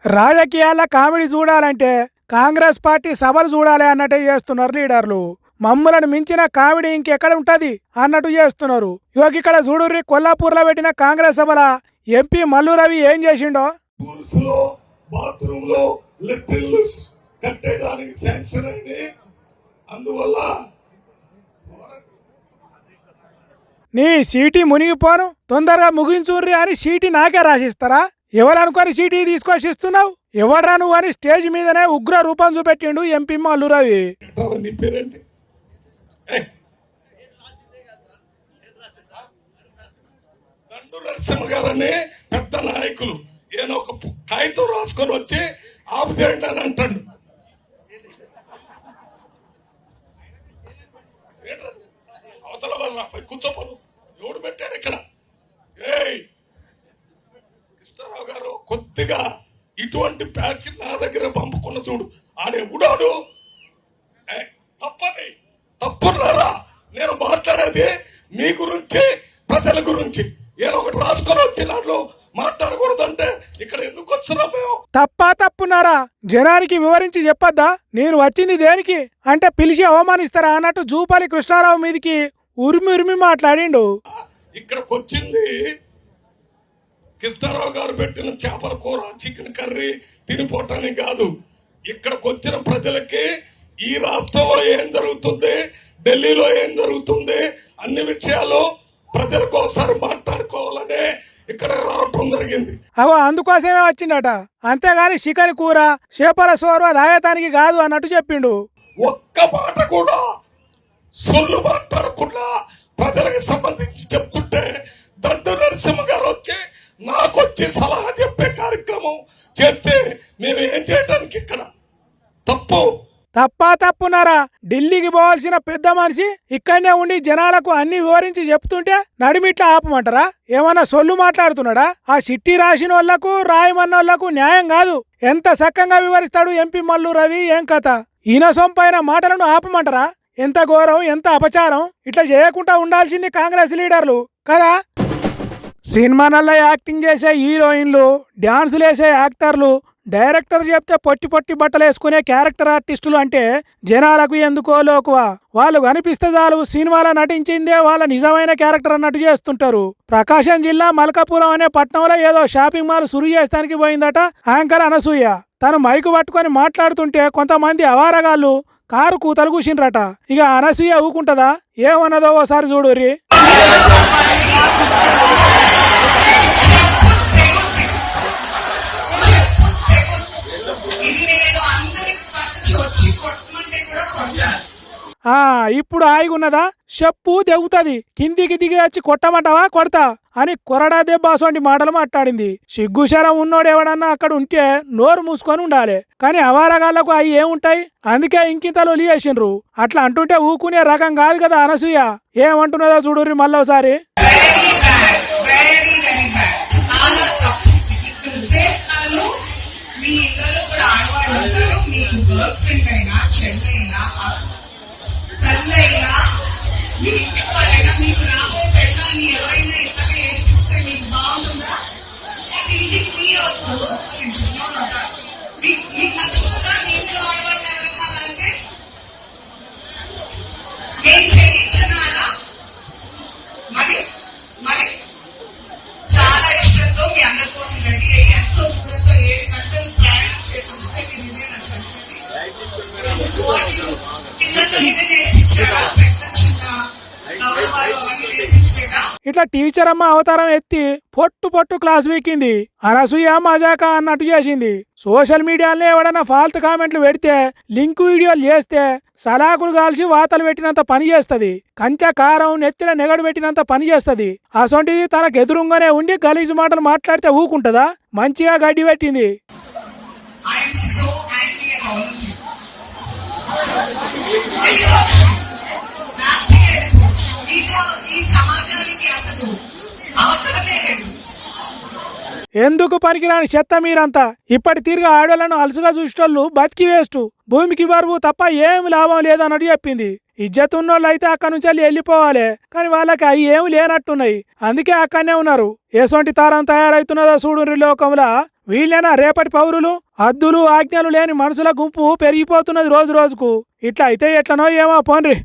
రాజకీయాల కామెడీ చూడాలంటే కాంగ్రెస్ పార్టీ సభలు చూడాలి అన్నట్టే చేస్తున్నారు లీడర్లు. మమ్ములను మించిన కామెడీ ఇంకెక్కడ ఉంటది అన్నట్టు చేస్తున్నారు. ఇవాళ ఇక్కడ చూడుర్రి, కొల్లాపూర్లో పెట్టిన కాంగ్రెస్ సభల ఎంపీ మల్లు రవి ఏం చేసిండో. నీ సీటీ మునిగిపోను, తొందరగా ముగించుర్రి అని సీటీ నాకే రాసిస్తారా? ఎవరనుకొని సీటీ తీసుకొచ్చి ఇస్తున్నావు? ఎవడ్రా నువ్వు అని స్టేజ్ మీదనే ఉగ్ర రూపం చూపెట్టిండు ఎంపీ మల్లు రవి. నరసింహ గారని పెద్ద నాయకులు ఏదో ఒక కాగితం రాసుకొని వచ్చి ఆపు చేయండి అని అంటాడు. అవతల వాళ్ళపై కూర్చోపోను, ఎవడు పెట్టాడు ఇక్కడ? కృష్ణారావు గారు కొద్దిగా ఇటువంటి ప్యాక్ నా దగ్గర పంపుకున్న చూడు, ఆడే ఉడాడు. తప్పది, తప్పున్నారా? నేను మాట్లాడేది మీ గురించి, ప్రజల గురించి. ఏదో ఒకటి రాసుకొని వచ్చి దాంట్లో మాట్లాడకూడదంటే ఇక్కడ ఎందుకు వస్తున్నాం మేము? తప్పున్నారా? జనానికి వివరించి చెప్పొద్దా? నేను వచ్చింది దేనికి అంటే పిలిచి అవమానిస్తారా అన్నట్టు జూపాలి కృష్ణారావు మీదికి ఉరిమి మాట్లాడిండు. ఇక్కడికి వచ్చింది కృష్ణారావు గారు పెట్టిన చేపల కూర, చికెన్ కర్రీ తినిపోవటానికి కాదు. ఇక్కడికి వచ్చిన ప్రజలకి ఈ రాష్ట్రంలో ఏం జరుగుతుంది, ఢిల్లీలో ఏం జరుగుతుంది, అన్ని విషయాలు ప్రజలకు ఒకసారి మాట్లాడుకోవాలనే ఇక్కడ రావటం జరిగింది. అందుకోసమే వచ్చిండట, అంతేగాని చికెన్ కూర, చేపల సోర్వ దాయతానికి కాదు అన్నట్టు చెప్పిండు. ఒక్క మాట కూడా సొల్లు మాట్లాడకుండా ప్రజలకు సంబంధించి చెప్తుంటే దండు నరసింహ గారు వచ్చి నాకు వచ్చి సలహా చెప్పే కార్యక్రమం చేస్తే మేము ఏం చేయడానికి ఇక్కడ? తప్పున్నారా? ఢిల్లీకి పోవాల్సిన పెద్ద మనిషి ఇక్కడనే ఉండి జనాలకు అన్ని వివరించి చెప్తుంటే నడిమిట్లా ఆపమంటారా? ఏమన్నా సొల్లు మాట్లాడుతున్నాడా? ఆ చిట్టి రాసిన వాళ్లకు రాయమన్నోళ్లకు న్యాయం కాదు. ఎంత చక్కగా వివరిస్తాడు ఎంపీ మల్లు రవి. ఏం కథ? ఈయన సొంపైన మాటలను ఆపమంటారా? ఎంత ఘోరం, ఎంత అపచారం! ఇట్లా చేయకుండా ఉండాల్సింది కాంగ్రెస్ లీడర్లు కదా. సినిమానల్లో యాక్టింగ్ చేసే హీరోయిన్లు, డాన్సులు వేసే యాక్టర్లు, డైరెక్టర్ చెప్తే పొట్టి బట్టలు వేసుకునే క్యారెక్టర్ ఆర్టిస్టులు అంటే జనాలకు ఎందుకో లోకువా. వాళ్ళు కనిపిస్తే చాలు సినిమాలో నటించిందే వాళ్ళ నిజమైన క్యారెక్టర్ అన్నట్టు చేస్తుంటారు. ప్రకాశం జిల్లా మల్కాపురం అనే పట్టణంలో ఏదో షాపింగ్ మాల్ సురు చేస్తానికి పోయిందట యాంకర్ అనసూయ. తను మైకు పట్టుకొని మాట్లాడుతుంటే కొంతమంది అవారగాళ్ళు కారు కూతలు కూసిండ్రట. ఇక అనసూయ ఊకుంటదా? ఏమన్నదో ఓసారి చూడుర్రి. ఇప్పుడు ఆగిన్నదా? చెప్పు తెగుతుంది, కిందికి దిగి వచ్చి కొట్టమంటావా? కొడతా అని కొరడా దెబ్బాసోంటి మాటలు మాట్లాడింది. సిగ్గుశరం ఉన్నోడెవడన్నా అక్కడ ఉంటే నోరు మూసుకొని ఉండాలి, కానీ అవారగాళ్లకు అవి ఏముంటాయి? అందుకే ఇంకింతలు చేసిండ్రు. అట్లా అంటుంటే ఊకునే రకం కాదు కదా అనసూయ. ఏమంటున్నదో చూడుర్రి మళ్ళోసారి. తల్లైనా మీ ఇంటి వాళ్ళైనా మీకు రాబోయే పెళ్ళాన్ని ఎవరైనా ఇంతగా ఏర్పిస్తే మీకు బాగుందా? మీకు నచ్చుతుందా? మీ ఇంట్లో ఆడవాళ్ళు ఎవరన్నారంటే నేను చేయించనాలా? మరి మరి చాలా ఇష్టంతో మీ అందరి కోసం రెడీ అయ్యి ఎంతో దూరంతో 7 గంటలు ప్రయాణం చేసి వస్తే మీరు ఇదే నా పరిస్థితి. ఇట్లా టీచర్ అమ్మ అవతారం ఎత్తి పొట్టు క్లాస్ వీకింది. అనసూయ మజాకా అన్నట్టు చేసింది. సోషల్ మీడియాలో ఎవడన్నా ఫాల్తు కామెంట్లు పెడితే లింక్ వీడియోలు చేస్తే సలాకులు కాల్చి వాతలు పెట్టినంత పని చేస్తుంది. కంచె కారం నెత్తిన నెగడు పెట్టినంత పని చేస్తుంది. అసొంటిది తనకు ఎదురుగానే ఉండి గలీజు మాటలు మాట్లాడితే ఊకుంటదా? మంచిగా గడ్డి పెట్టింది. ఎందుకు పనికిరాని చెత్త మీరంతా. ఇప్పటి తీరుగా ఆడోళ్లను అలసుగా చూసేటోళ్ళు బతికి వేస్ట్, భూమికి బరువు తప్ప ఏమి లాభం లేదన్నట్టు చెప్పింది. ఇజ్జతున్నోళ్ళు అయితే అక్కడి నుంచి వెళ్ళిపోవాలి, కానీ వాళ్ళకి అవి ఏమి లేనట్టున్నాయి, అందుకే అక్కడనే ఉన్నారు. ఎసొంటి తరం తయారైతున్నదో చూడు లోకంలో. వీళ్ళేనా రేపటి పౌరులు? హద్దులు ఆజ్ఞలు లేని మనుషుల గుంపు పెరిగిపోతున్నది రోజు రోజుకు. ఇట్లా అయితే ఎట్లనో ఏమో పోన్రి.